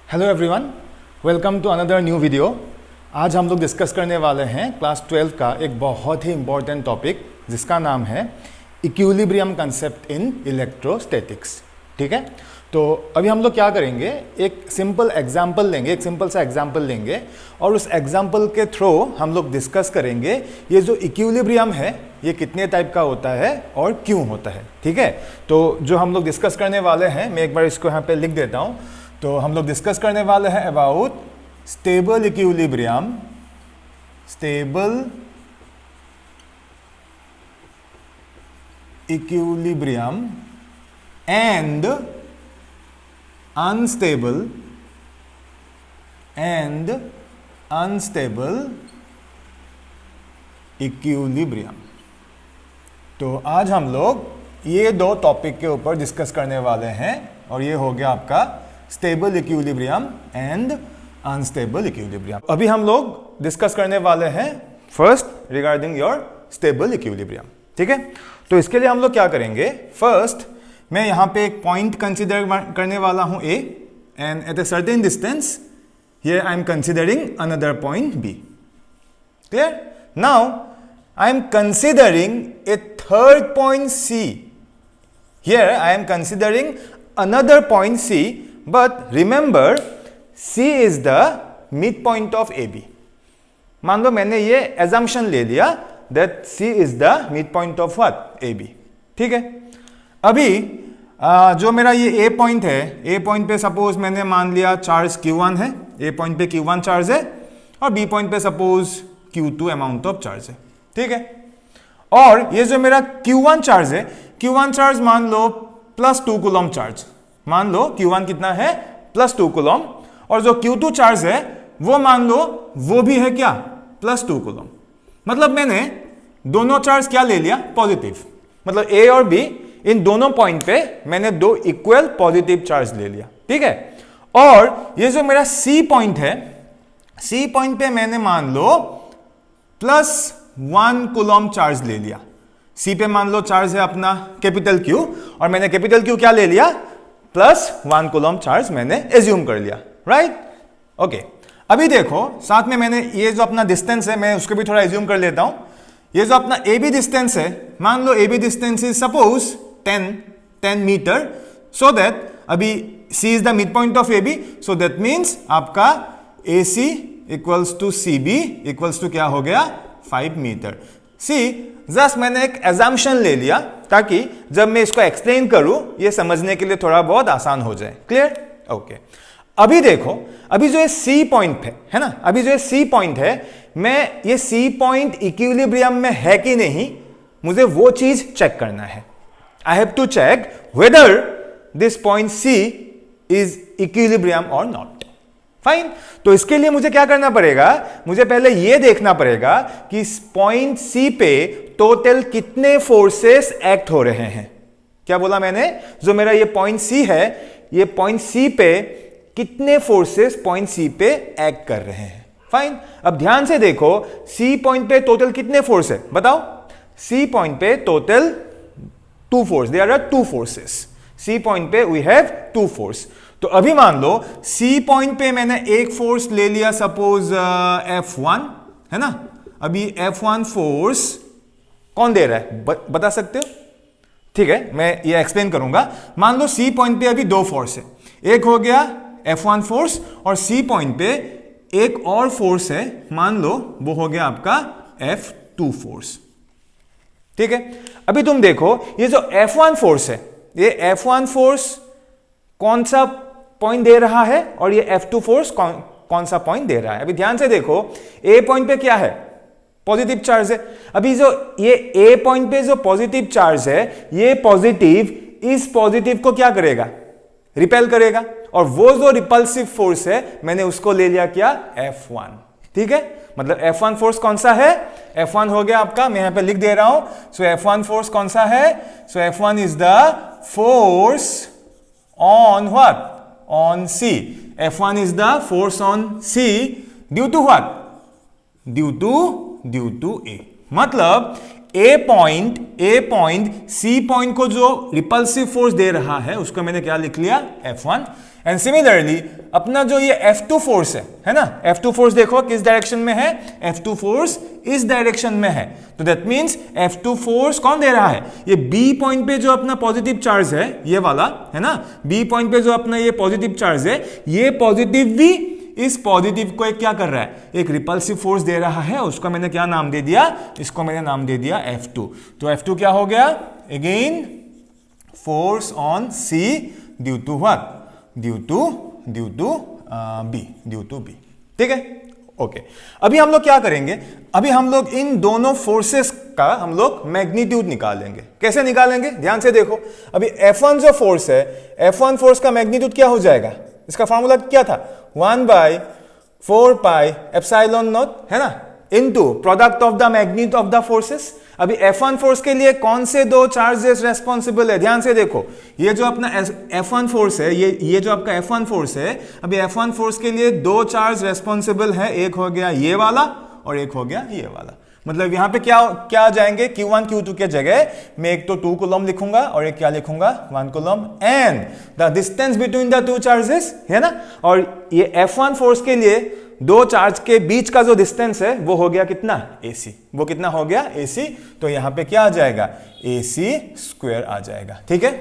Hello everyone, welcome to another new video. आज हम लोग डिस्कस करने वाले हैं क्लास 12 का एक बहुत ही इंपॉर्टेंट टॉपिक जिसका नाम है इक्विलिब्रियम कंसेप्ट इन इलेक्ट्रोस्टैटिक्स। ठीक है, तो अभी हम लोग क्या करेंगे, एक सिंपल एग्जांपल लेंगे, एक सिंपल सा एग्जांपल लेंगे और उस एग्जांपल के थ्रू हम लोग डिस्कस करेंगे ये जो इक्विलिब्रियम है ये कितने टाइप का होता है और क्यों होता है। ठीक है, तो जो हम लोग डिस्कस करने वाले हैं, मैं एक बार इसको यहाँ पे लिख देता हूँ। तो हम लोग डिस्कस करने वाले हैं about stable equilibrium, stable equilibrium and unstable equilibrium. तो आज हम लोग ये दो टॉपिक के ऊपर डिस्कस करने वाले हैं और ये हो गया आपका stable equilibrium and unstable equilibrium. अभी हम लोग डिस्कस करने वाले हैं first regarding your stable equilibrium. ठीक है, तो इसके लिए हम लोग क्या करेंगे, फर्स्ट मैं यहाँ पे एक पॉइंट कंसीडर करने वाला हूँ A and at a certain distance here I M considering another point B। Clear? Now I am considering a third point C. Here I am considering another point C, but remember C is the midpoint of AB. मान लो मैंने ये assumption ले लिया that C is the midpoint of what? AB. ठीक है, अभी जो मेरा ये A point है, A point पे सपोज मैंने मान लिया चार्ज Q1 है, A point पे Q1 चार्ज है और B point पे suppose Q2 amount of charge है। ठीक है, और ये जो मेरा Q1 चार्ज है, Q1 चार्ज मान लो +2 कूलम चार्ज, मान लो Q1 कितना है +2 कूलम, और जो Q2 चार्ज है वो मान लो वो भी है क्या +2 कूलम। मतलब मैंने दोनों चार्ज क्या ले लिया, पॉजिटिव। मतलब A और B इन दोनों पॉइंट पे मैंने दो इक्वल पॉजिटिव चार्ज ले लिया। ठीक है, और ये जो मेरा C पॉइंट है, C पॉइंट पे मैंने मान लो +1 कूलम चार्ज ले लिया। C पे मान लो चार्ज है अपना कैपिटल Q और मैंने कैपिटल Q क्या ले लिया, +1 कूलम चार्ज मैंने एज्यूम कर लिया। राइट? ओके, अभी देखो साथ में मैंने ये जो अपना डिस्टेंस है मैं उसको भी थोड़ा एज्यूम कर लेता हूं। ये जो अपना AB डिस्टेंस है, मान लो AB distance is suppose 10 metre, so that अभी C is the mid point of AB, so that means आपका AC equals to CB equals to क्या हो गया, 5 मीटर। सी जस्ट मैंने एक एजम्पशन ले लिया ताकि जब मैं इसको एक्सप्लेन करूं ये समझने के लिए थोड़ा बहुत आसान हो जाए। क्लियर? ओके, अभी देखो, अभी जो ये C पॉइंट है ना, अभी जो ये C पॉइंट है, मैं ये C पॉइंट इक्विलिब्रियम में है कि नहीं मुझे वो चीज चेक करना है। I have to check whether this point C is equilibrium और नॉट। फाइन, तो इसके लिए मुझे क्या करना पड़ेगा, मुझे पहले यह देखना पड़ेगा कि पॉइंट C पे टोटल कितने फोर्सेस एक्ट हो रहे हैं। क्या बोला मैंने, जो मेरा ये पॉइंट C है, ये पॉइंट C पे कितने फोर्सेस पॉइंट C पे एक्ट कर रहे हैं। फाइन, अब ध्यान से देखो C पॉइंट पे टोटल कितने फोर्स है बताओ। C पॉइंट पे total 2 force, there are 2 forces. C point पे वी हैव 2 फोर्स। तो अभी मान लो C पॉइंट पे मैंने एक फोर्स ले लिया सपोज F1 है ना। अभी F1 फोर्स कौन दे रहा है बता सकते हो? ठीक है, मैं ये एक्सप्लेन करूंगा। मान लो C पॉइंट पे अभी 2 फोर्स है, एक हो गया F1 फोर्स और C पॉइंट पे एक और फोर्स है, मान लो वो हो गया आपका F2 फोर्स। ठीक है, अभी तुम देखो ये जो F1 फोर्स है, ये F1 फोर्स कौन सा पॉइंट दे रहा है और ये F2 फोर्स कौन सा पॉइंट दे रहा है। अभी ध्यान से देखो, A पॉइंट पे क्या है, पॉजिटिव चार्ज है। अभी जो ये A पॉइंट पे जो पॉजिटिव चार्ज है, ये पॉजिटिव इस पॉजिटिव को क्या करेगा, रिपेल करेगा, और वो जो रिपल्सिव फोर्स है मैंने उसको ले लिया क्या, F1। ठीक है, मतलब F1 फोर्स कौन सा है, F1 हो गया आपका, मैं यहां पे लिख दे रहा हूं। सो F1 फोर्स कौन सा है, सो F1 is the force on what, on C. F1 is the force on C due to what, due to A। मतलब A पॉइंट C पॉइंट को जो रिपल्सिव फोर्स दे रहा है उसको मैंने क्या लिख लिया, F1। एंड सिमिलरली अपना जो ये F2 फोर्स है ना, F2 फोर्स देखो किस डायरेक्शन में है, F2 फोर्स इस डायरेक्शन में है, तो दैट मींस F2 फोर्स कौन दे रहा है, ये B पॉइंट पे जो अपना पॉजिटिव चार्ज है ये वाला है ना, B पॉइंट पे जो अपना ये पॉजिटिव चार्ज है, ये पॉजिटिव भी इस पॉजिटिव को एक क्या कर रहा है, एक रिपल्सिव फोर्स दे रहा है, उसका मैंने क्या नाम दे दिया, इसको मैंने नाम दे दिया F2। तो F2 क्या हो गया, again force on C due to what, due to B, ठीक है, ओके। अभी हम लोग क्या करेंगे, अभी हम लोग इन दोनों फोर्सेस का हम लोग मैग्नीट्यूड निकालेंगे। कैसे निकालेंगे, ध्यान से देखो। अभी F1 जो फोर्स है, F1 फोर्स का मैग्नीट्यूड क्या हो जाएगा, इसका फॉर्मूला क्या था, 1/4 पाई एप्सिलॉन नॉट है ना, into product of the magnitude of the forces. अभी F1 फोर्स के लिए कौन से दो चार्जेस रेस्पॉन्सिबल है, ध्यान से देखो। ये जो अपना F1 फोर्स है, ये जो आपका F1 फोर्स है, अभी F1 फोर्स के लिए दो चार्ज रेस्पॉन्सिबल है, एक हो गया ये वाला और एक हो गया ये वाला। मतलब यहां पे क्या आ जाएंगे, Q1 Q2 के जगह मैं एक तो 2 कूलम लिखूंगा और एक क्या लिखूंगा, 1 coulomb, and the distance between the two charges है ना। और ये F1 फोर्स के लिए दो चार्ज के बीच का जो डिस्टेंस है वो हो गया कितना, AC। वो कितना हो गया, AC। तो यहां पे क्या आ जाएगा, AC स्क्वायर आ जाएगा, ठीक है।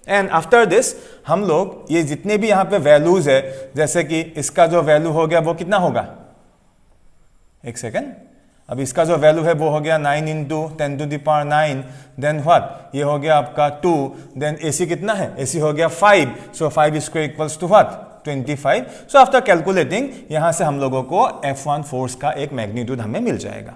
एंड आफ्टर दिस हम लोग ये जितने भी यहां पे वैल्यूज है, जैसे कि इसका जो वैल्यू हो गया वो कितना होगा, एक सेकेंड, अब इसका जो वैल्यू है वो हो गया 9 into 10 to the power 9, then what, ये हो गया आपका 2, देन AC कितना है, AC हो गया 5, so 5 square equals to what, 25। So after calculating यहां से हम लोगों को F1 फोर्स का एक मैग्नीट्यूड हमें मिल जाएगा,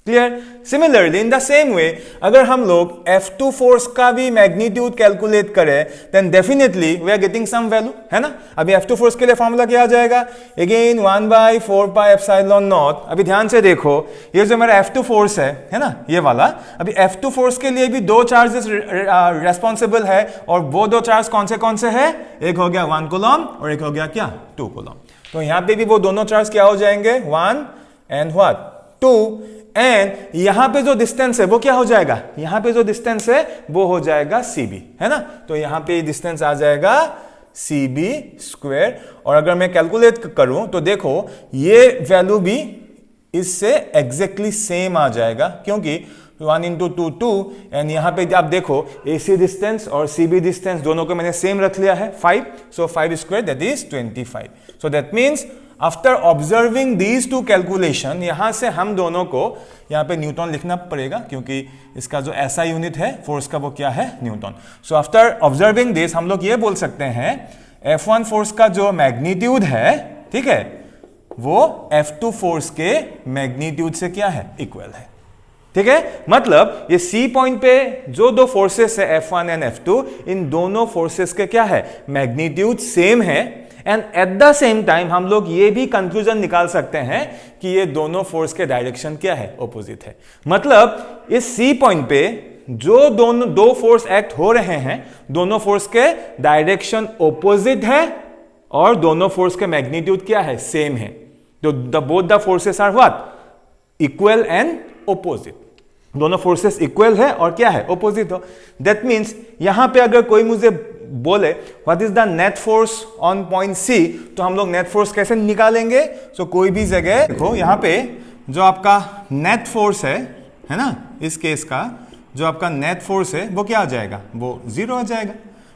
clear. Similarly in the same way अगर हम लोग F2 फोर्स का भी मैग्नीट्यूड कैलकुलेट करें, then definitely we are getting some value है ना। अभी F2 फोर्स के लिए फॉर्मूला क्या आ जाएगा, अगेन 1/4 पाई एप्सिलॉन नॉट। अभी ध्यान से देखो, ये जो मेरा F2 फोर्स है ना, ये वाला, अभी F2 फोर्स के लिए भी दो चार्जेस रेस्पॉन्सिबल है, और वो दो चार्ज कौन से है, एक हो गया 1 कूलम और एक हो गया क्या, 2 कूलम। तो यहां पे भी वो दोनों चार्ज क्या हो जाएंगे, 1 एंड व्हाट, 2। एंड यहां पे जो डिस्टेंस है वो क्या हो जाएगा, यहां पे जो डिस्टेंस है वो हो जाएगा CB है ना। तो यहां पे डिस्टेंस आ जाएगा CB स्क्वायर। और अगर मैं कैलकुलेट करूं तो देखो ये वैल्यू भी इससे एग्जैक्टली सेम आ जाएगा, क्योंकि 1 इंटू 2 2, एंड यहां पे आप देखो AC डिस्टेंस और CB डिस्टेंस दोनों को मैंने सेम रख लिया है 5, so 5 square that is 25। So that means after observing these two calculation, यहां से हम दोनों को यहां पे न्यूटन लिखना पड़ेगा, क्योंकि इसका जो ऐसा यूनिट है फोर्स का वो क्या है, Newton. So after observing this हम लोग ये बोल सकते हैं F1 फोर्स का जो मैग्नीट्यूड है, ठीक है, वो F2 फोर्स के मैग्नीट्यूड से क्या है, इक्वल है, ठीक है। मतलब ये C पॉइंट पे जो दो फोर्सेस है F1 एंड F2, इन दोनों फोर्सेस के क्या है, मैग्नीट्यूड सेम है। And at the same time हम लोग ये भी कंक्लूजन निकाल सकते हैं कि ये दोनों फोर्स के डायरेक्शन क्या है, ऑपोजिट है। मतलब इस C पॉइंट पे जो दो फोर्स एक्ट हो रहे हैं, दोनों फोर्स के डायरेक्शन ऑपोजिट है और दोनों फोर्स के मैग्नीट्यूड क्या है, सेम है। तो both the forces are what, equal and opposite. दोनों फोर्सेस इक्वल है और क्या है, ऑपोजिट हो। दैट मीन्स यहां पे अगर कोई मुझे बोले what is the net force on point C, तो हम लोग नेट फोर्स कैसे निकालेंगे। सो कोई भी जगह देखो, यहां पे जो आपका नेट फोर्स है ना, इस केस का जो आपका नेट फोर्स है वो क्या आ जाएगा, वो 0 आ जाएगा,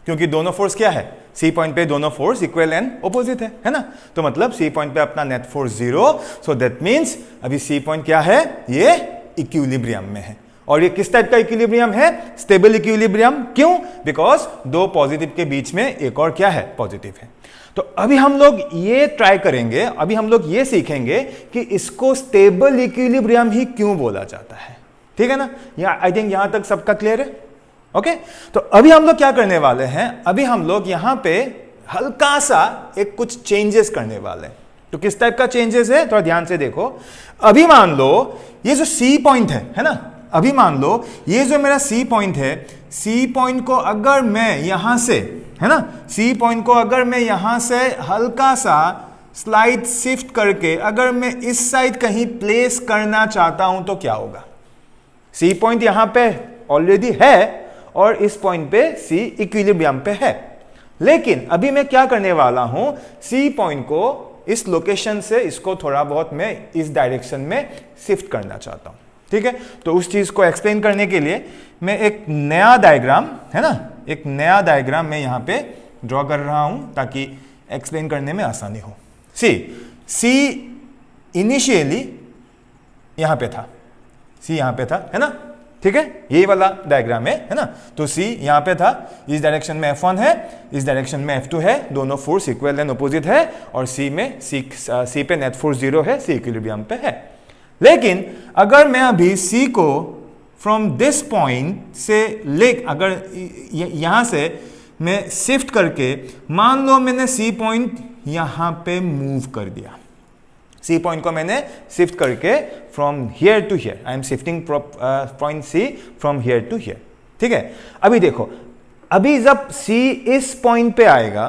क्योंकि दोनों फोर्स क्या है, C पॉइंट पे दोनों फोर्स इक्वल एंड ऑपोजिट है ना। तो मतलब C पॉइंट पे अपना net force 0। So that means अभी C पॉइंट क्या है, ये इक्विलिब्रियम में है। और ये किस टाइप का इक्विलिब्रियम है, स्टेबल इक्विलिब्रियम। क्यों, बिकॉज दो पॉजिटिव के बीच में एक और क्या है, पॉजिटिव है। तो अभी हम लोग ये ट्राई करेंगे, अभी हम लोग ये सीखेंगे कि इसको स्टेबल इक्विलिब्रियम ही क्यों बोला जाता है, ठीक है ना। आई थिंक यहां तक सबका क्लियर है, ओके। तो अभी हम लोग क्या करने वाले हैं, अभी हम लोग यहां पे हल्का सा एक कुछ चेंजेस करने वाले हैं। तो किस टाइप का चेंजेस है, थोड़ा ध्यान से देखो। अभी मान लो ये जो C पॉइंट है ना, अभी मान लो ये जो मेरा C पॉइंट है, C पॉइंट को अगर मैं यहां से, है ना, C पॉइंट को अगर मैं यहां से हल्का सा स्लाइड शिफ्ट करके अगर मैं इस साइड कहीं प्लेस करना चाहता हूं तो क्या होगा। C पॉइंट यहां पे ऑलरेडी है और इस पॉइंट पे C इक्विलिब्रियम पे है। लेकिन अभी मैं क्या करने वाला हूं, सी पॉइंट को इस लोकेशन से इसको थोड़ा बहुत मैं इस डायरेक्शन में शिफ्ट करना चाहता हूं, ठीक है। तो उस चीज को एक्सप्लेन करने के लिए मैं एक नया डायग्राम, है ना, एक नया डायग्राम मैं यहां पे ड्रॉ कर रहा हूं ताकि एक्सप्लेन करने में आसानी हो। सी इनिशियली यहां पे था, सी यहां पे था, है ना, ठीक है, यही वाला डायग्राम है ना। तो सी यहां पे था, इस डायरेक्शन में F1 है, इस डायरेक्शन में F2 है, दोनों फोर्स इक्वल एंड अपोजिट है, और सी में सी पे नेट फोर्स 0 है, सी इक्विलिब्रियम पे है। लेकिन अगर मैं अभी सी को फ्रॉम दिस पॉइंट से अगर यहां से मैं शिफ्ट करके, मान लो मैंने सी पॉइंट यहां पे मूव कर दिया, सी पॉइंट को मैंने शिफ्ट करके from here to here, I am shifting point C from here to here, ठीक है। अभी देखो, अभी जब सी इस पॉइंट पे आएगा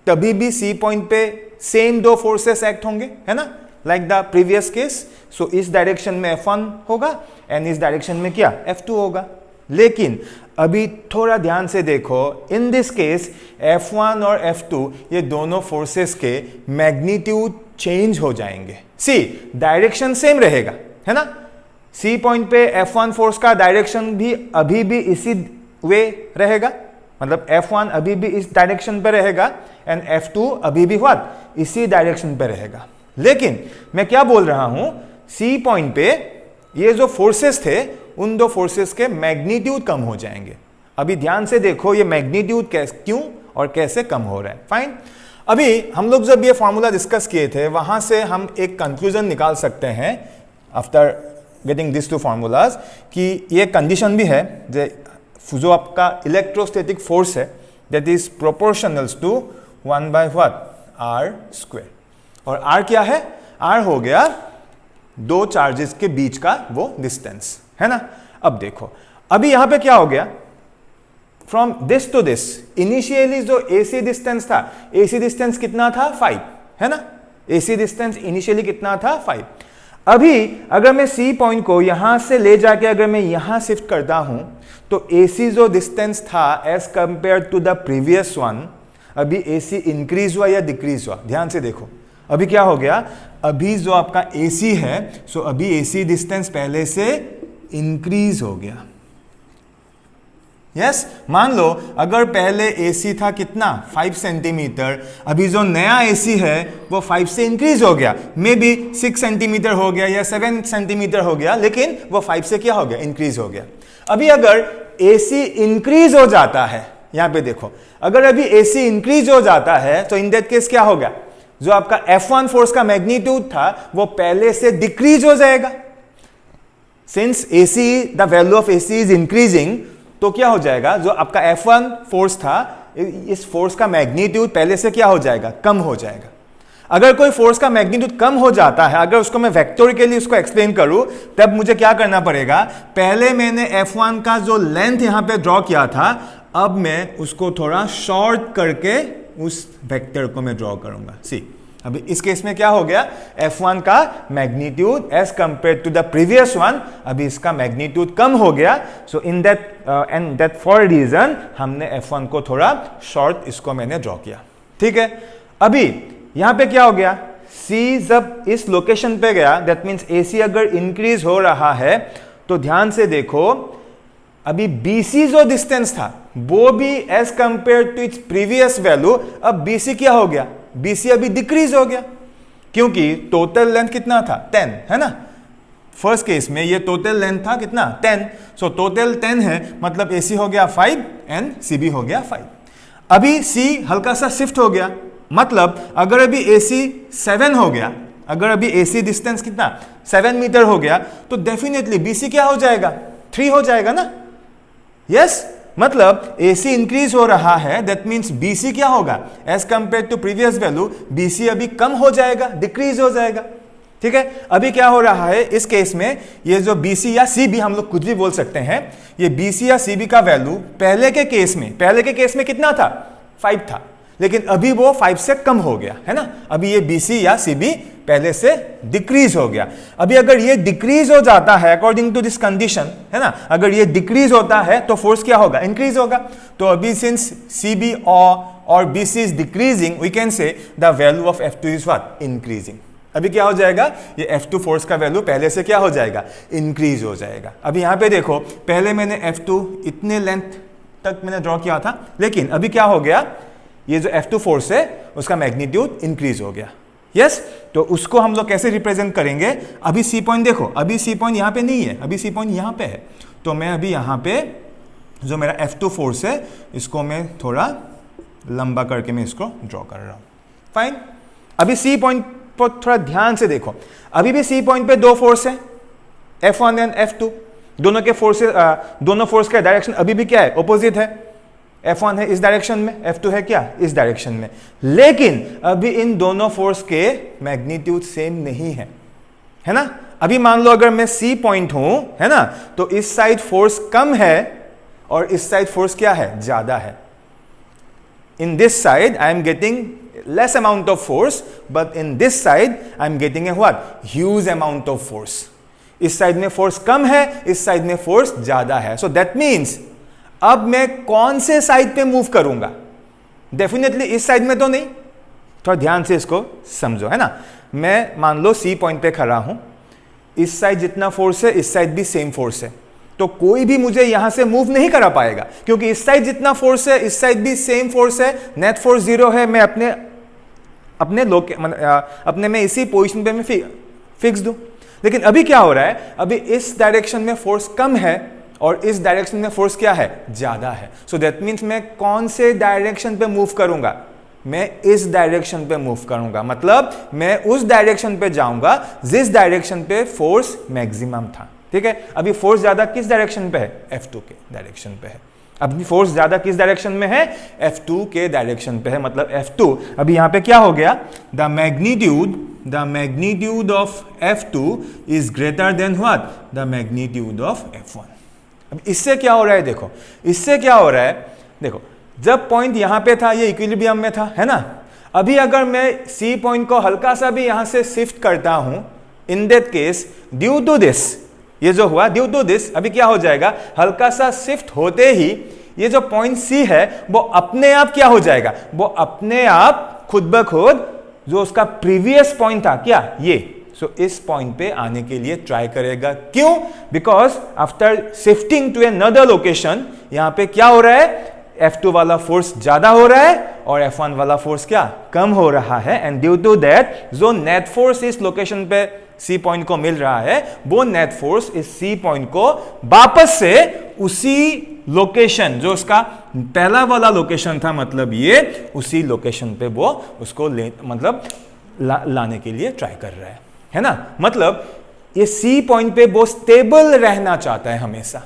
तभी भी सी पॉइंट पे सेम दो फोर्सेस एक्ट होंगे, है ना, लाइक द प्रीवियस केस। सो इस डायरेक्शन में F1 होगा एंड इस डायरेक्शन में क्या, F2 होगा। लेकिन अभी थोड़ा ध्यान से देखो, इन दिस केस F1 और F2 ये दोनों फोर्सेस के मैग्नीट्यूड चेंज हो जाएंगे। सी डायरेक्शन सेम रहेगा, है ना, सी पॉइंट पे F1 फोर्स का डायरेक्शन भी अभी भी इसी वे रहेगा, मतलब F1 अभी भी इस डायरेक्शन पे रहेगा एंड F2 अभी भी व्हाट, इसी डायरेक्शन पे रहेगा। लेकिन मैं क्या बोल रहा हूं, सी पॉइंट पे ये जो फोर्सेस थे उन दो फोर्सेस के मैग्नीट्यूड कम हो जाएंगे। अभी ध्यान से देखो ये मैग्नीट्यूड क्यों और कैसे कम हो रहा है। फाइन, अभी हम लोग जब ये फॉर्मूला डिस्कस किए थे वहां से हम एक कंक्लूजन निकाल सकते हैं after getting this two formulas कि ये कंडीशन भी है जो आपका इलेक्ट्रोस्टैटिक फोर्स है that is proportionals to 1 by what, R square. और आर क्या है, आर हो गया दो चार्जेस के बीच का वो डिस्टेंस, है ना। अब देखो अभी यहां पे क्या हो गया, from this to this initially जो AC डिस्टेंस था, AC डिस्टेंस कितना था 5, है ना, AC डिस्टेंस इनिशियली कितना था 5। अभी अगर मैं C पॉइंट को यहां से ले जाके अगर मैं यहां शिफ्ट करता हूं तो AC जो डिस्टेंस था as compare to the previous one, अभी AC इंक्रीज हुआ या डिक्रीज हुआ, ध्यान से देखो। अभी क्या हो गया, अभी जो आपका AC है, सो अभी AC डिस्टेंस पहले से इंक्रीज हो गया। यस मान लो अगर पहले AC था कितना 5 सेंटीमीटर, अभी जो नया AC है वो 5 से इंक्रीज हो गया, मे बी 6 सेंटीमीटर हो गया या 7 सेंटीमीटर हो गया, लेकिन वो 5 से क्या हो गया, इंक्रीज हो गया। अभी अगर AC इंक्रीज हो जाता है, यहां पे देखो, अगर अभी AC इंक्रीज हो जाता है तो इन दैट केस क्या होगा, जो आपका F1 फोर्स का मैग्नीट्यूड था वो पहले से डिक्रीज हो जाएगा। Since AC the value of AC is increasing, तो क्या हो जाएगा, जो आपका F1 फोर्स था इस फोर्स का मैग्नीट्यूड पहले से क्या हो जाएगा, कम हो जाएगा। अगर कोई फोर्स का मैग्नीट्यूड कम हो जाता है, अगर उसको मैं वेक्टोरिकली उसको एक्सप्लेन करूं, तब मुझे क्या करना पड़ेगा, पहले मैंने F1 का जो लेंथ यहां पे ड्रॉ किया था, अब मैं उसको थोड़ा शॉर्ट करके उस वेक्टर को मैं ड्रॉ करूंगा। सी अभी इस केस में क्या हो गया, F1 का magnitude as compare to the previous one, अभी इसका मैग्नीट्यूड कम हो गया। So in that and that for reason हमने F1 को थोड़ा शॉर्ट इसको मैंने ड्रॉ किया, ठीक है। अभी यहां पे क्या हो गया, C जब इस लोकेशन पे गया, दैट मीन्स AC अगर इंक्रीज हो रहा है तो ध्यान से देखो, अभी BC जो डिस्टेंस था वो भी as compare to its previous value, अब BC क्या हो गया, BC अभी डिक्रीज हो गया, क्योंकि टोटल लेंथ कितना था 10, है ना। फर्स्ट केस में ये टोटल लेंथ था कितना 10, सो टोटल 10 है, मतलब AC हो गया 5 एंड CB हो गया 5। अभी C हल्का सा शिफ्ट हो गया, मतलब अगर अभी AC 7 हो गया, अगर अभी AC डिस्टेंस कितना 7 मीटर हो गया, तो डेफिनेटली BC क्या हो जाएगा, 3 हो जाएगा ना। यस मतलब AC इंक्रीज हो रहा है, दैट मीन्स BC क्या होगा, as compare to previous value BC अभी कम हो जाएगा, डिक्रीज हो जाएगा, ठीक है। अभी क्या हो रहा है इस केस में, ये जो BC या CB हम लोग कुछ भी बोल सकते हैं, ये BC या CB का वैल्यू पहले के केस में कितना था 5 था, लेकिन अभी वो 5 से कम हो गया है ना, अभी ये BC या CB पहले से डिक्रीज हो गया। अभी अगर ये डिक्रीज हो जाता है अकॉर्डिंग टू दिस कंडीशन, है ना, अगर ये डिक्रीज होता है तो फोर्स क्या होगा, इंक्रीज होगा। तो अभी सिंस CB और BC is decreasing, we can say the value of F2 is what, increasing. अभी क्या हो जाएगा, ये F2 फोर्स का वैल्यू पहले से क्या हो जाएगा, इंक्रीज हो जाएगा। अभी यहां पे देखो, पहले मैंने F2 इतने लेंथ तक मैंने ड्रॉ किया था, लेकिन अभी क्या हो गया, ये जो F2 फोर्स है उसका मैग्नीट्यूड इंक्रीज हो गया। यस, तो उसको हम लोग कैसे रिप्रेजेंट करेंगे, अभी C पॉइंट देखो, अभी C पॉइंट यहां पे नहीं है, अभी C पॉइंट यहां पे है। तो मैं अभी यहां पे जो मेरा F2 फोर्स है इसको मैं थोड़ा लंबा करके मैं इसको ड्रॉ कर रहा हूं। फाइन, अभी C पॉइंट पर थोड़ा ध्यान से देखो, अभी भी C पॉइंट पे दो फोर्स है, F1 एंड F2। दोनों के फोर्सेस, दोनों फोर्स का डायरेक्शन अभी भी क्या है, ऑपोजिट है। F1 है इस डायरेक्शन में, F2 है क्या, इस डायरेक्शन में। लेकिन अभी इन दोनों फोर्स के मैग्नीट्यूड सेम नहीं है, है ना। अभी मान लो अगर मैं C पॉइंट हूं, है ना, तो इस साइड फोर्स कम है और इस साइड फोर्स क्या है, ज्यादा है। In this side I am getting less amount of force, but in this side I am getting a what, huge amount of force. इस साइड में फोर्स कम है, इस साइड में फोर्स ज्यादा है। So that means अब मैं कौन से साइड पे मूव करूंगा, डेफिनेटली इस साइड में तो नहीं। थोड़ा ध्यान से इसको समझो, है ना। मैं मान लो C पॉइंट पे खड़ा हूं, इस साइड जितना फोर्स है इस साइड भी सेम फोर्स है, तो कोई भी मुझे यहां से मूव नहीं करा पाएगा, क्योंकि इस साइड जितना फोर्स है इस साइड भी सेम फोर्स है, नेट फोर्स 0 है। मैं अपने में इसी पोजीशन पे मैं फिक्स दूं। लेकिन अभी क्या हो रहा है, अभी इस डायरेक्शन में फोर्स कम है और इस डायरेक्शन में फोर्स क्या है, ज्यादा है। सो दैट मीन्स मैं कौन से डायरेक्शन पे मूव करूंगा, मैं इस डायरेक्शन पे मूव करूंगा, मतलब मैं उस डायरेक्शन पे जाऊंगा जिस डायरेक्शन पे फोर्स मैक्सिमम था। ठीक है, अभी फोर्स ज्यादा किस डायरेक्शन पे है, F2 के डायरेक्शन पे है। अभी फोर्स ज्यादा किस डायरेक्शन में है, F2 के डायरेक्शन पे है, मतलब F2 अभी यहां पे क्या हो गया, the magnitude of F2 is greater than what, the magnitude of F1। अब इससे क्या हो रहा है, देखो इससे क्या हो रहा है, देखो जब पॉइंट यहां पे था ये इक्विलिब्रियम में था, है ना। अभी अगर मैं C पॉइंट को हल्का सा भी यहां से शिफ्ट करता हूं, in that case due to this, ये जो हुआ ड्यू टू दिस, अभी क्या हो जाएगा, हल्का सा शिफ्ट होते ही ये जो पॉइंट C है वो अपने आप क्या हो जाएगा, वो अपने आप खुद ब खुद जो उसका प्रीवियस पॉइंट था क्या, ये इस पॉइंट पे आने के लिए ट्राई करेगा। क्यों, because after shifting to another location यहां पे क्या हो रहा है, F2 वाला फोर्स ज्यादा हो रहा है और F1 वाला फोर्स क्या, कम हो रहा है। एंड ड्यू टू दैट जो नेट फोर्स इस लोकेशन पे C पॉइंट को मिल रहा है, वो नेट फोर्स इस C पॉइंट को वापस से उसी लोकेशन जो उसका पहला वाला लोकेशन था, मतलब ये उसी लोकेशन पे वो उसको लाने के लिए ट्राई कर रहा है ना। मतलब ये C पॉइंट पे वो स्टेबल रहना चाहता है हमेशा।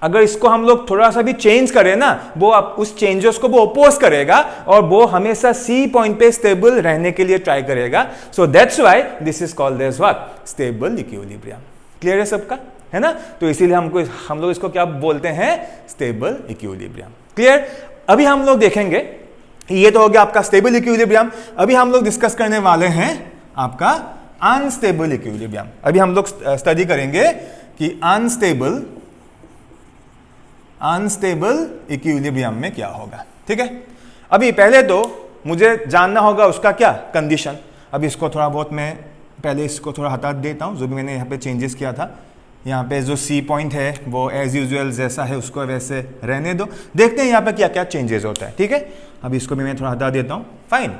अगर इसको हम लोग थोड़ा सा भी चेंज करें ना, वो उस चेंजेस को वो ओपोज करेगा और वो हमेशा C पॉइंट पे स्टेबल रहने के लिए ट्राई करेगा। So that's why this is called as what, stable equilibrium. Clear है सबका, है ना। तो इसीलिए हम लोग इसको क्या बोलते हैं, स्टेबल इक्विलिब्रियम। क्लियर। अभी हम लोग देखेंगे, ये तो हो गया आपका स्टेबल इक्विलिब्रियम। अभी हम लोग डिस्कस करने वाले हैं आपका अनस्टेबल इक्विलिब्रियम। अभी हम लोग स्टडी करेंगे कि अनस्टेबल इक्विलिब्रियम में क्या होगा। ठीक है, अभी पहले तो मुझे जानना होगा उसका क्या कंडीशन। अभी इसको थोड़ा बहुत मैं पहले इसको थोड़ा हटा देता हूं, जो भी मैंने यहाँ पे चेंजेस किया था। यहाँ पे जो C पॉइंट है वो एज यूजुअल जैसा है उसको वैसे रहने दो, देखते हैं यहाँ पे क्या क्या चेंजेस होता है। ठीक है, अभी इसको भी मैं थोड़ा हटा देता हूँ। फाइन,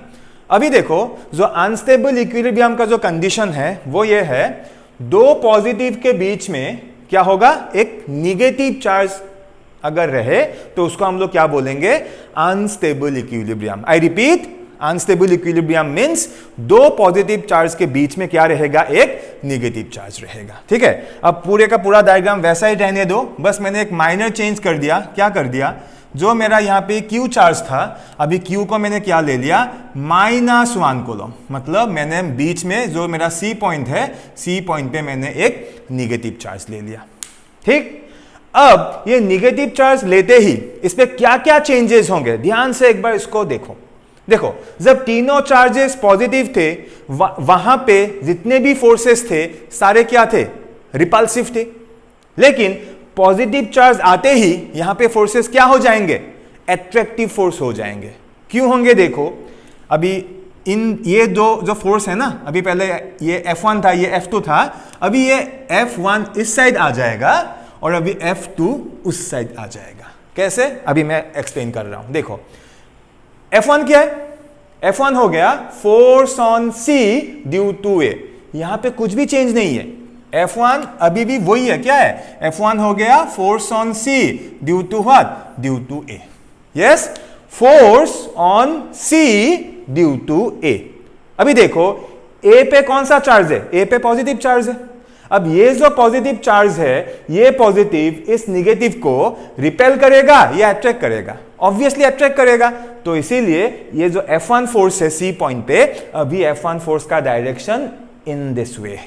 अभी देखो जो अनस्टेबल इक्विलिब्रियम का जो कंडीशन है वो ये है, दो पॉजिटिव के बीच में क्या होगा, एक निगेटिव चार्ज अगर रहे तो उसको हम लोग क्या बोलेंगे, unstable equilibrium. I repeat, unstable equilibrium means दो पॉजिटिव चार्ज के बीच में क्या रहेगा, एक नेगेटिव चार्ज रहेगा। ठीक है, अब पूरे का पूरा डायग्राम वैसा ही रहने दो, बस मैंने एक माइनर चेंज कर दिया। क्या कर दिया, जो मेरा यहाँ पे Q चार्ज था, अभी Q को मैंने क्या ले लिया, -1 कूलम। मतलब मैंने बीच में जो मेरा C पॉइंट है, C पॉइंट पे मैंने एक निगेटिव चार्ज ले लिया। ठीक, अब ये निगेटिव चार्ज लेते ही इस पे क्या क्या चेंजेस होंगे, ध्यान से एक बार इसको देखो। देखो जब तीनों चार्जेस पॉजिटिव थे वहां पे जितने भी फोर्सेस थे सारे क्या थे, रिपल्सिव थे। लेकिन पॉजिटिव चार्ज आते ही यहां पे फोर्सेस क्या हो जाएंगे, एट्रैक्टिव फोर्स हो जाएंगे। क्यों होंगे, देखो अभी इन ये जो फोर्स है ना, अभी पहले ये F1 था, ये F2 था, अभी ये F1 इस साइड आ जाएगा और अभी F2 उस साइड आ जाएगा। कैसे, अभी मैं एक्सप्लेन कर रहा हूं। देखो F1 क्या है, F1 हो गया force on C due to A। यहां पे कुछ भी चेंज नहीं है, F1 अभी भी वही है। क्या है, F1 हो गया force on C due to what, due to A। Yes, force on C due to A। अभी देखो A पे कौन सा चार्ज है, A पे पॉजिटिव चार्ज है। अब ये जो पॉजिटिव चार्ज है, ये पॉजिटिव इस निगेटिव को रिपेल करेगा या अट्रैक्ट करेगा, ऑब्वियसली अट्रैक्ट करेगा। तो इसीलिए ये जो F1 फोर्स है C पॉइंट पे, अभी F1 फोर्स का डायरेक्शन इन दिस वे।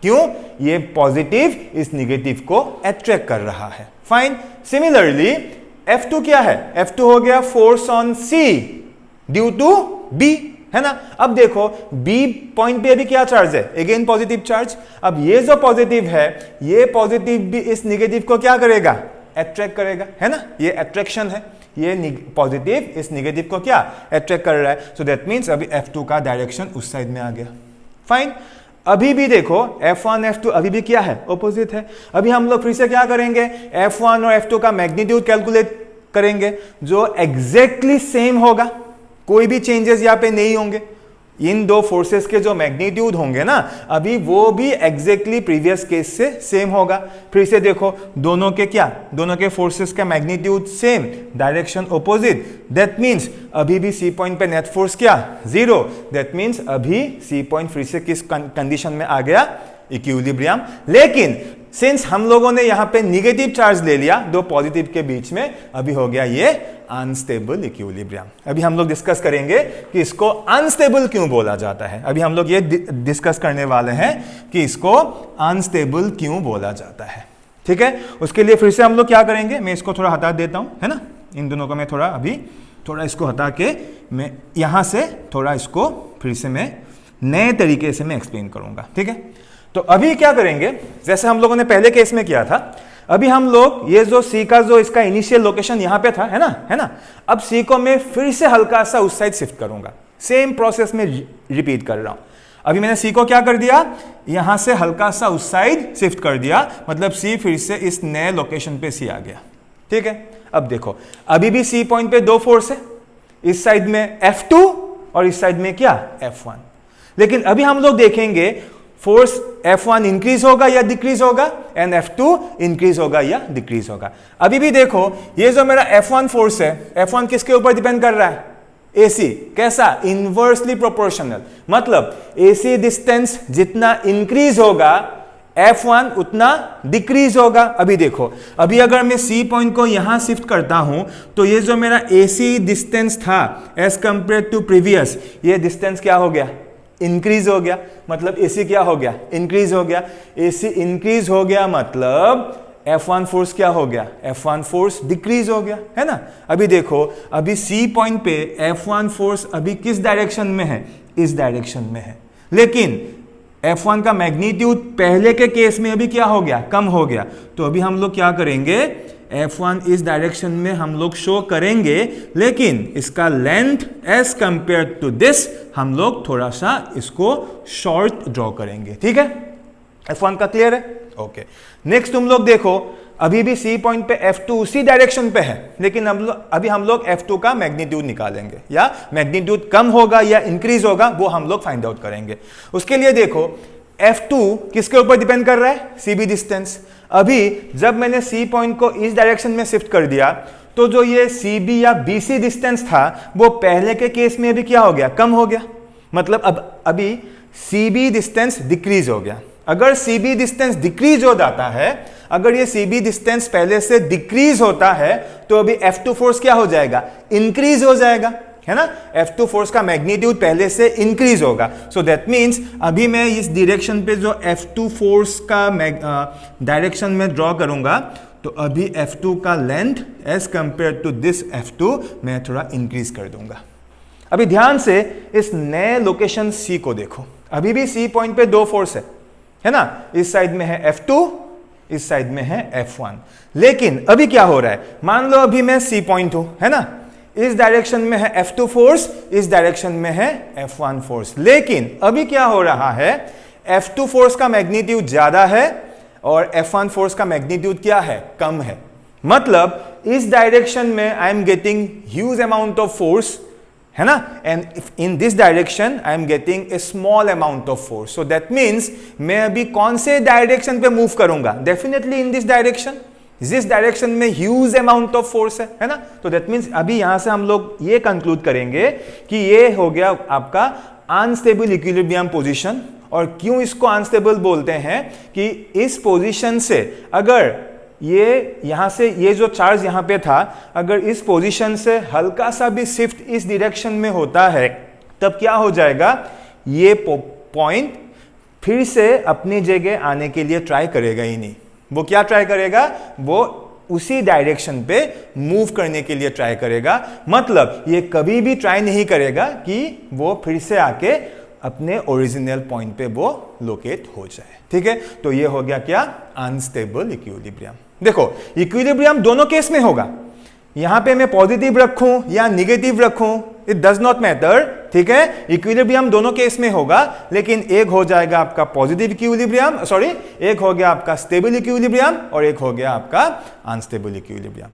क्यों, ये पॉजिटिव इस निगेटिव को अट्रैक्ट कर रहा है। फाइन। सिमिलरली F2 क्या है, F2 हो गया force on C due to B, है ना। अब देखो B पॉइंट पे अभी क्या चार्ज है, अगेन पॉजिटिव चार्ज। अब ये जो पॉजिटिव है, ये पॉजिटिव भी इस निगेटिव को क्या करेगा, अट्रैक्ट करेगा, है ना। ये अट्रैक्शन है, ये पॉजिटिव इस निगेटिव को क्या अट्रैक्ट कर रहा है। सो दैट मींस अभी F2 का डायरेक्शन उस साइड में आ गया। फाइन। अभी भी देखो F1 F2 अभी भी क्या है, ऑपोजिट है। अभी हम लोग फिर से क्या करेंगे, F1 और F2 का मैग्नीट्यूड कैलकुलेट करेंगे, जो एग्जैक्टली सेम होगा, कोई भी चेंजेस यहां पे नहीं होंगे। इन दो फोर्सेस के जो मैग्नीट्यूड होंगे ना, अभी वो भी एग्जैक्टली प्रीवियस केस से सेम होगा। फिर से देखो दोनों के क्या, दोनों के फोर्सेस का magnitude same, direction opposite. That means अभी भी सी पॉइंट पे नेट फोर्स क्या, जीरो। दैट मींस अभी सी पॉइंट फिर से किस कंडीशन में आ गया, इक्विलिब्रियम। लेकिन सिंस हम लोगों ने यहां पे निगेटिव चार्ज ले लिया दो पॉजिटिव के बीच में, अभी हो गया ये अनस्टेबल इक्विलिब्रियम। अभी हम लोग डिस्कस करेंगे कि इसको अनस्टेबल क्यों बोला जाता है। अभी हम लोग ये डिस्कस करने वाले हैं कि इसको अनस्टेबल क्यों बोला जाता है। ठीक है, उसके लिए फिर से हम लोग क्या करेंगे, मैं इसको थोड़ा हटा देता हूं, है ना। इन दोनों को मैं थोड़ा इसको हटा के मैं यहां से थोड़ा इसको फिर से मैं नए तरीके से मैं एक्सप्लेन करूंगा। ठीक है, तो अभी क्या करेंगे, जैसे हम लोगों ने पहले केस में किया था, अभी हम लोग ये जो C का जो इसका इनिशियल लोकेशन यहां पे था, है ना। अब C को मैं फिर से हल्का सा उस साइड शिफ्ट करूंगा, सेम प्रोसेस में रिपीट कर रहा हूं। अभी मैंने C को क्या कर दिया, यहां से हल्का सा उस साइड शिफ्ट कर दिया, मतलब C फिर से इस नए लोकेशन पे C आ गया। ठीक है, अब देखो अभी भी C पॉइंट पे दो फोर्स है, इस साइड में F2 और इस साइड में क्या, F1। लेकिन अभी हम लोग देखेंगे फोर्स F1 इंक्रीज होगा या डिक्रीज होगा, एंड F2 इंक्रीज होगा या डिक्रीज होगा। अभी भी देखो ये जो मेरा F1 फोर्स है, F1 किसके ऊपर डिपेंड कर रहा है, AC। कैसा, इनवर्सली प्रोपोर्शनल। मतलब AC डिस्टेंस जितना इंक्रीज होगा F1 उतना डिक्रीज होगा। अभी देखो, अभी अगर मैं C पॉइंट को यहां शिफ्ट करता हूं, तो ये जो मेरा AC डिस्टेंस था एज कंपेयर टू प्रीवियस, ये डिस्टेंस क्या हो गया, इंक्रीज हो गया। मतलब AC क्या हो गया, इंक्रीज हो गया। AC इंक्रीज हो गया मतलब F1 फोर्स क्या हो गया, F1 फोर्स डिक्रीज हो गया, है ना। अभी देखो अभी C पॉइंट पे F1 फोर्स अभी किस डायरेक्शन में है, इस डायरेक्शन में है। लेकिन F1 का मैग्नीट्यूड पहले के केस में अभी क्या हो गया, कम हो गया। तो अभी हम लोग क्या करेंगे, F1 इस डायरेक्शन में हम लोग शो करेंगे, लेकिन इसका length as compare to this हम लोग थोड़ा सा इसको शॉर्ट ड्रॉ करेंगे। ठीक है, F1 का क्लियर है। ओके, नेक्स्ट तुम लोग देखो, अभी भी C पॉइंट पे F2 उसी डायरेक्शन पे है, लेकिन अभी हम लोग F2 का मैग्नीट्यूड निकालेंगे, या मैग्नीट्यूड कम होगा या इंक्रीज होगा वो हम लोग फाइंड आउट करेंगे। उसके लिए देखो F2 किसके ऊपर डिपेंड कर रहा है, CB डिस्टेंस। अभी जब मैंने C पॉइंट को इस डायरेक्शन में शिफ्ट कर दिया, तो जो ये CB या BC डिस्टेंस था वो पहले के केस में भी क्या हो गया, कम हो गया। मतलब अब अभी CB डिस्टेंस डिक्रीज हो गया। अगर CB डिस्टेंस डिक्रीज हो जाता है, अगर ये CB डिस्टेंस पहले से डिक्रीज होता है, तो अभी F2 फोर्स क्या हो जाएगा, इंक्रीज हो जाएगा, है ना। F2 फोर्स का मैग्नीट्यूड पहले से इंक्रीज होगा। सो दैट मींस अभी मैं इस डायरेक्शन पे जो F2 फोर्स का डायरेक्शन में ड्रॉ करूंगा, तो अभी F2 का length as compare to this F2 मैं थोड़ा इंक्रीज कर दूंगा। अभी ध्यान से इस नए लोकेशन C को देखो, अभी भी C पॉइंट पे दो फोर्स है ना, इस साइड में है F2, इस साइड में है F1। लेकिन अभी क्या हो रहा है, मान लो अभी मैं C पॉइंट हूं, है ना, इस डायरेक्शन में है F2 फोर्स, इस डायरेक्शन में है F1 फोर्स। लेकिन अभी क्या हो रहा है, F2 फोर्स का मैग्नीट्यूड ज्यादा है और F1 फोर्स का मैग्नीट्यूड क्या है, कम है। मतलब इस डायरेक्शन में I am getting huge amount of force, है ना, and in this direction I am getting a small amount of force. So that means मैं अभी कौन से डायरेक्शन पे मूव करूंगा, डेफिनेटली इन दिस डायरेक्शन। जिस डायरेक्शन में ह्यूज अमाउंट ऑफ फोर्स है ना, तो दैट मीन्स अभी यहां से हम लोग ये कंक्लूड करेंगे कि ये हो गया आपका अनस्टेबल इक्विलिब्रियम पोजीशन। और क्यों इसको अनस्टेबल बोलते हैं कि इस पोजीशन से अगर ये यहां से ये जो चार्ज यहां पे था, अगर इस पोजीशन से हल्का सा भी शिफ्ट इस डायरेक्शन में होता है, तब क्या हो जाएगा, ये पॉइंट फिर से अपनी जगह आने के लिए ट्राई करेगा ही नहीं। वो क्या ट्राई करेगा, वो उसी डायरेक्शन पे मूव करने के लिए ट्राई करेगा। मतलब ये कभी भी ट्राई नहीं करेगा कि वो फिर से आके अपने ओरिजिनल पॉइंट पे वो लोकेट हो जाए। ठीक है, तो ये हो गया क्या, अनस्टेबल इक्विलिब्रियम। देखो इक्विलिब्रियम दोनों केस में होगा, यहां पे मैं पॉजिटिव रखूं या निगेटिव रखूं, इट डज नॉट मैटर। ठीक है, इक्विलिब्रियम दोनों केस में होगा, लेकिन एक हो जाएगा आपका पॉजिटिव इक्विलिब्रियम, सॉरी, एक हो गया आपका स्टेबल इक्विलिब्रियम और एक हो गया आपका अनस्टेबल इक्विलिब्रियम।